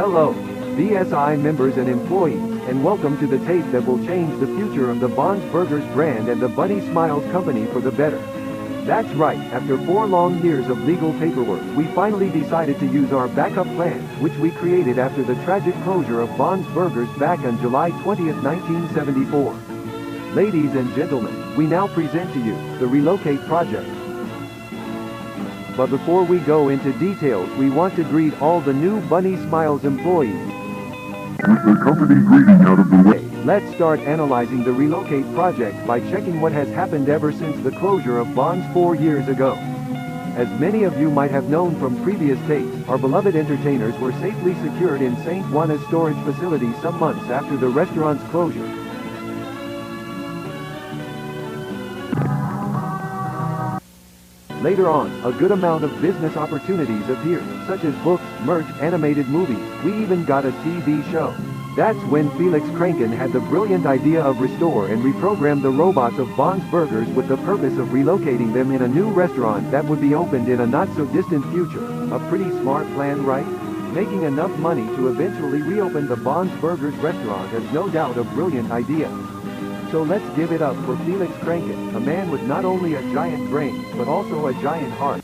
Hello, BSI members and employees, and welcome to the tape that will change the future of the Bonds Burgers brand and the Bunny Smiles company for the better. That's right, after 4 long years of legal paperwork, we finally decided to use our backup plan, which we created after the tragic closure of Bonds Burgers back on July 20th, 1974. Ladies and gentlemen, we now present to you the Relocate Project. But before we go into details, we want to greet all the new Bunny Smiles employees. With the company greeting out of the way, let's start analyzing the Relocate Project by checking what has happened ever since the closure of Bonds 4 years ago. As many of you might have known from previous tapes, our beloved entertainers were safely secured in St. Juana's storage facility some months after the restaurant's closure. Later on, a good amount of business opportunities appeared, such as books, merch, animated movies. We even got a TV show. That's when Felix Kranken had the brilliant idea of restore and reprogram the robots of Bonds Burgers with the purpose of relocating them in a new restaurant that would be opened in a not-so-distant future. A pretty smart plan, right? Making enough money to eventually reopen the Bonds Burgers restaurant is no doubt a brilliant idea. So let's give it up for Felix Kranken, a man with not only a giant brain, but also a giant heart.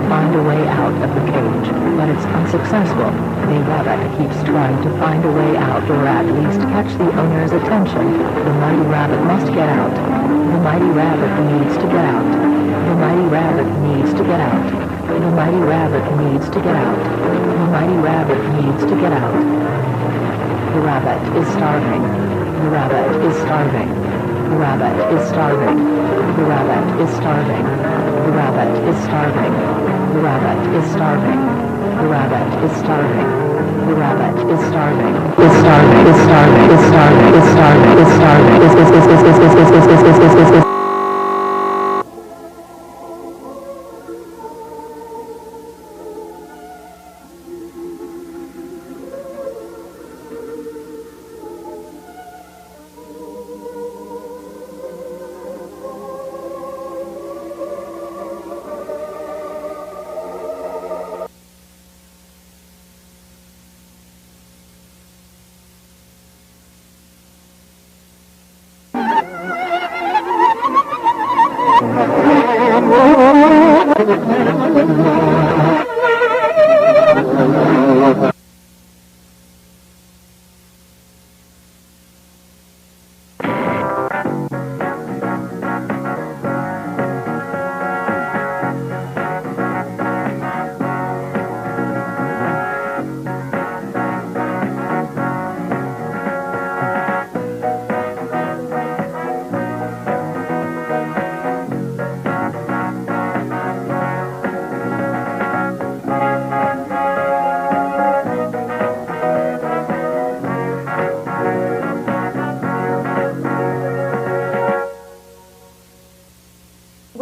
Find a way out of the cage, but it's unsuccessful. The rabbit keeps trying to find a way out, or at least catch the owner's attention. The mighty rabbit must get out. The mighty rabbit needs to get out. The mighty rabbit needs to get out. The mighty rabbit needs to get out. The mighty rabbit needs to get out. The rabbit is starving. The rabbit is starving. The rabbit is starving. The rabbit is starving. The rabbit is starving. The rabbit is starving. The rabbit is starving. The rabbit is starving. Is starving. Is starving. Is starving. Is starving. Is starving. Is.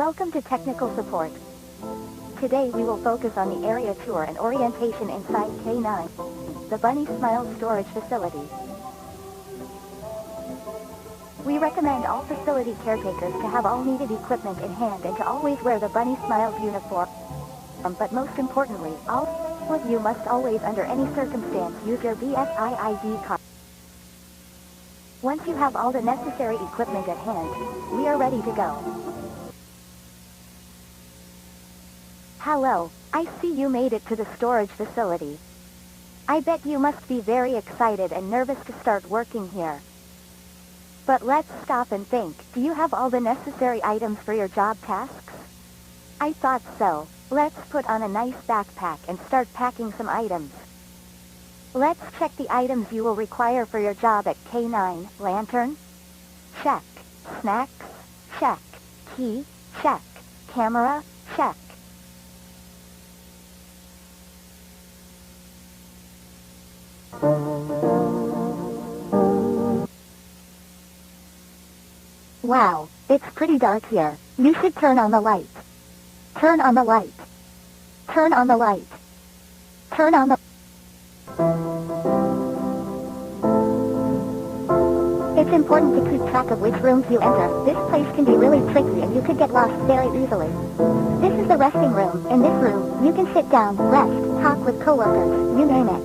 Welcome to Technical Support. Today we will focus on the area tour and orientation inside K9, the Bunny Smiles storage facility. We recommend all facility caretakers to have all needed equipment in hand and to always wear the Bunny Smiles uniform. But most importantly, all of you must always under any circumstance use your BSI ID card. Once you have all the necessary equipment at hand, we are ready to go. Hello, I see you made it to the storage facility. I bet you must be very excited and nervous to start working here. But let's stop and think, do you have all the necessary items for your job tasks? I thought so. Let's put on a nice backpack and start packing some items. Let's check the items you will require for your job at K9. Lantern? Check. Snacks? Check. Key? Check. Camera? Check. Wow, it's pretty dark here. You should turn on the light. Turn on the light. Turn on the light. Turn on the... It's important to keep track of which rooms you enter. This place can be really tricky and you could get lost very easily. This is the resting room. In this room, you can sit down, rest, talk with coworkers, you name it.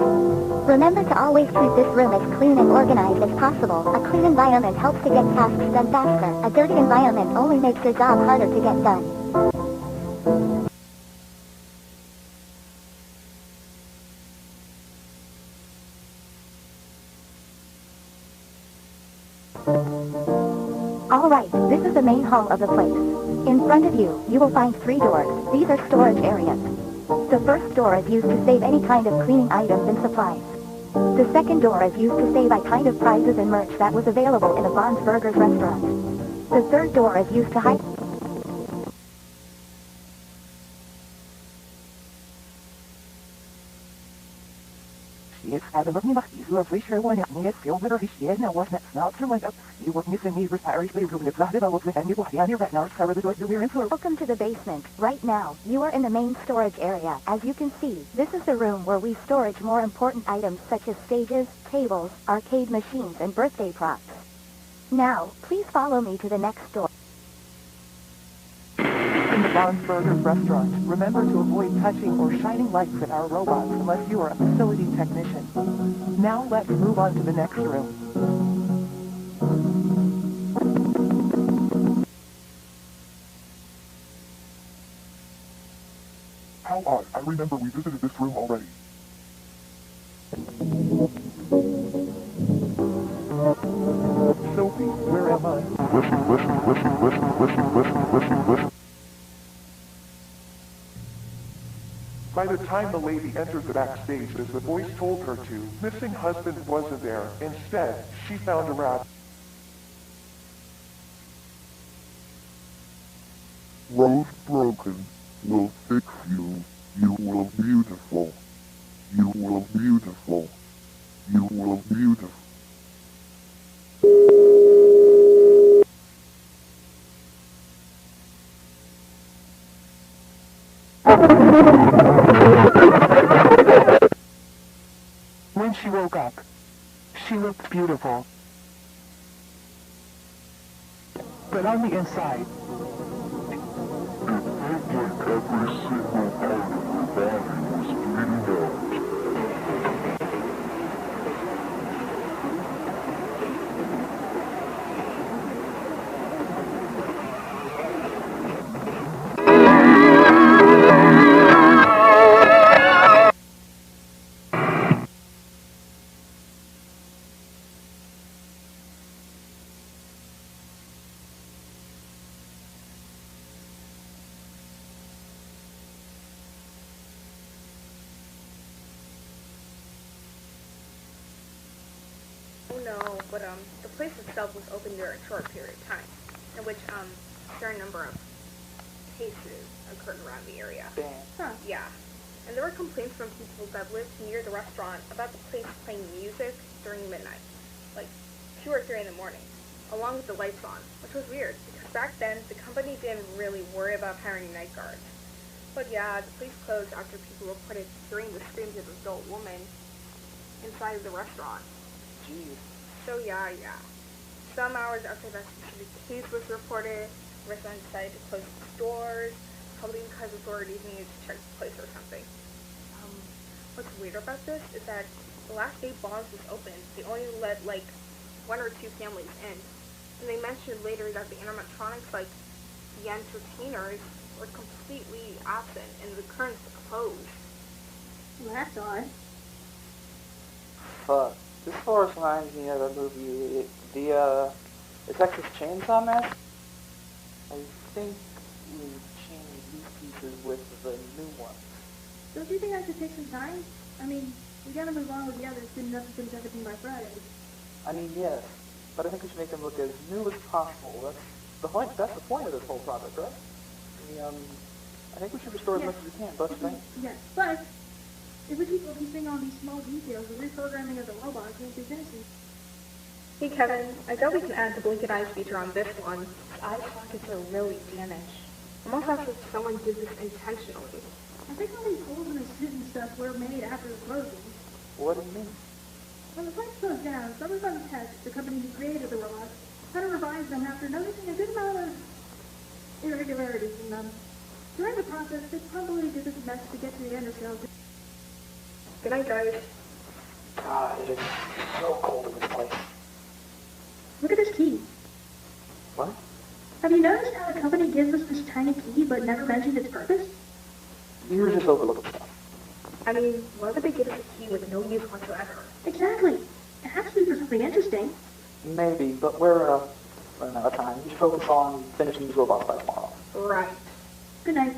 Remember to always keep this room as clean and organized as possible. A clean environment helps to get tasks done faster. A dirty environment only makes your job harder to get done. Alright, this is the main hall of the place. In front of you, you will find 3 doors. These are storage areas. The first door is used to save any kind of cleaning items and supplies. The second door is used to save a kind of prizes and merch that was available in a Bon's Burgers restaurant. The third door is used to hide... It's hebben we niet mag die zo frischer worden. Niet veel beter is now was net snel to went up. You work missing me respiratory sleep room. It's not developed and you walk down here right now. Cover the door to your inflow. Welcome to the basement. Right now, you are in the main storage area. As you can see, this is the room where we storage more important items such as stages, tables, arcade machines, and birthday props. Now, please follow me to the next door. In the Bon's Burgers restaurant, remember to avoid touching or shining lights at our robots unless you are a facility technician. Now let's move on to the next room. How odd. I remember we visited this room already. Sophie, where am I? Listen. By the time the lady entered the backstage, as the voice told her to, missing husband wasn't there. Instead, she found a rat. Rose broken will fix you. You will beautiful. You will beautiful. You will beautiful. When she woke up, she looked beautiful. But on the inside, Every single part of her body was bleeding out. Oh no, but the place itself was open during a short period of time, in which a fair number of cases occurred around the area. Huh. Yeah. And there were complaints from people that lived near the restaurant about the place playing music during midnight, like 2 or 3 in the morning. along with the lights on, which was weird, because back then, the company didn't really worry about hiring night guards. But yeah, the place closed after people reported hearing the screams of an adult woman inside of the restaurant. Jeez. So yeah. Some hours after that specific case was reported, restaurants decided to close its doors, probably because authorities needed to check the place or something. What's weird about this is that the last day Bonds was open, they only let like 1 or 2 families in. And they mentioned later that the animatronics, like the entertainers, were completely absent and the curtains were closed. Well, that's odd. Fuck. This forest reminds me of a movie, the Texas Chainsaw Massacre. I think we changed these pieces with the new ones. Don't you think I should take some time? I mean, we gotta move on with the others, soon enough to finish everything by Friday. I mean, yes, but I think we should make them look as new as possible. That's the point of this whole project, right? I think we should restore as much as we can, don't you think? Yes, but if we keep releasing all these small details, the reprogramming of the robots won't be finishing. Hey Kevin, I bet we can add the blink and eyes feature on this one. Eye sockets are really damaged. Almost as if someone did this intentionally. I think all these holes in the suit and stuff were made after the closing. What do you mean? When the place closed down, some of the tech, the company who created the robots, had to revise them after noticing a good amount of irregularities in them. During the process, they probably did this best to get to the underscale. Good night, guys. God, it is so cold in this place. Look at this key. What? Have you noticed how the company gives us this tiny key but never mentioned its purpose? You're just overlooking stuff. I mean, why would they give us a key with no use whatsoever? Exactly. It has to be for something interesting. Maybe, but we're running out of time. We should focus on finishing these robots by tomorrow. Right. Good night.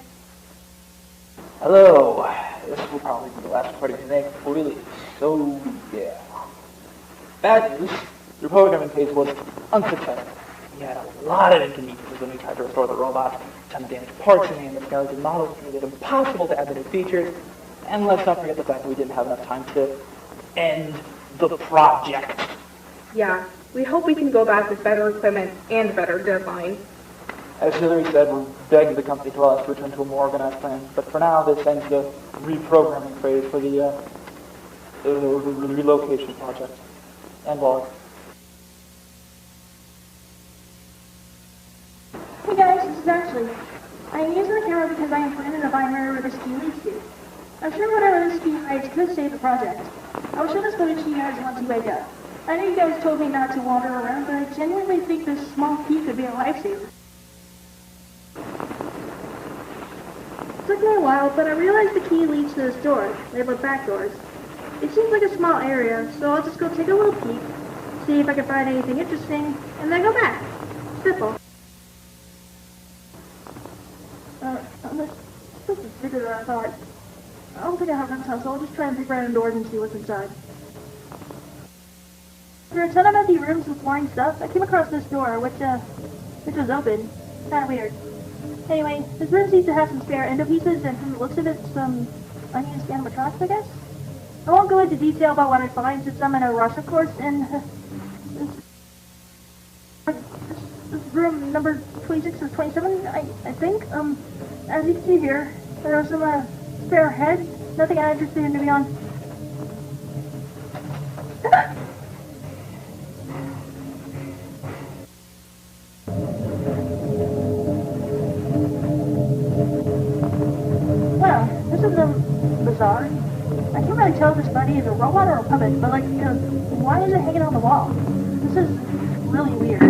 Hello. This will probably be the last recording today before we leave. So, yeah. Bad news. The programming phase was unsuccessful. We had a lot of inconveniences when we tried to restore the robot. Some damaged parts in the skeleton models made it impossible to add the new features. And let's not forget the fact that we didn't have enough time to end the project. Yeah, we hope we can go back with better equipment and a better deadline. As Hillary said, we're begging the company to allow us to return to a more organized plan. But for now, this ends the reprogramming phase for the relocation project. And log. Hey guys, this is Ashley. I am using the camera because I am planning to find wherever this key leads to. I'm sure whatever this key hides could save the project. I will show this footage to you guys once you wake up. I know you guys told me not to wander around, but I genuinely think this small key could be a lifesaver. It took me a while, but I realized the key leads to this door, labeled back doors. It seems like a small area, so I'll just go take a little peek, see if I can find anything interesting, and then go back. Simple. This is bigger than I thought. I don't think I have enough time, so I'll just try and peek around doors and see what's inside. There are a ton of empty rooms with flying stuff. I came across this door, which was open. Kinda weird. Anyway, this room seems to have some spare endo pieces, and from the looks of it, some unused animatronics, I guess? I won't go into detail about what I find, since I'm in a rush, of course, and this room number 26 or 27, I think. As you can see here, there are some spare heads. Nothing I'm interested in, to be honest. Well, this is bizarre. I can't really tell if this buddy is a robot or a puppet, but like, why is it hanging on the wall? This is really weird.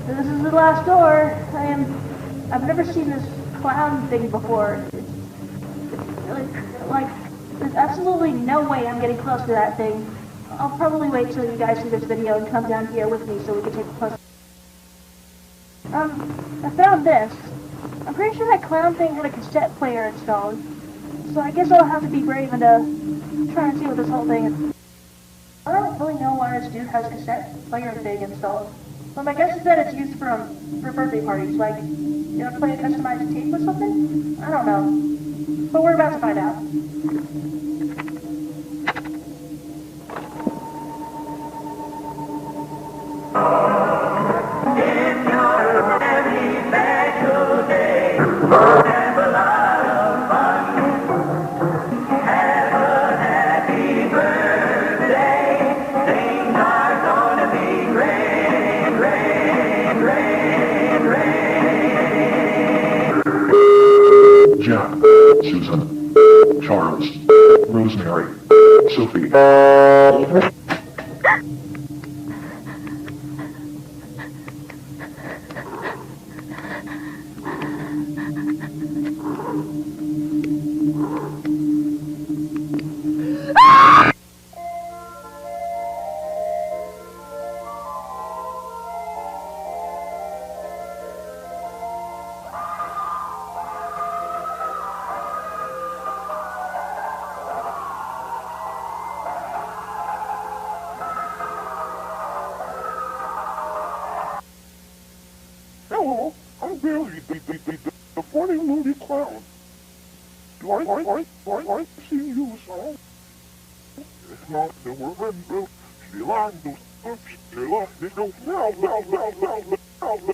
This is the last door. I've never seen this clown thing before. It's really, like, there's absolutely no way I'm getting close to that thing. I'll probably wait till you guys see this video and come down here with me so we can take a closer. I found this. I'm pretty sure that clown thing had a cassette player installed. So I guess I'll have to be brave and try and see what this whole thing is. I don't really know why this dude has a cassette player thing installed. But my guess is that it's used for birthday parties, like, you know, play a customized tape or something? I don't know. But we're about to find out. Susan, Charles, Rosemary, Sophie. Hello, I'm Billy, the funny movie clown. Do I see you, son? If not, then we're in, Bill. She lied, no, she lied, no,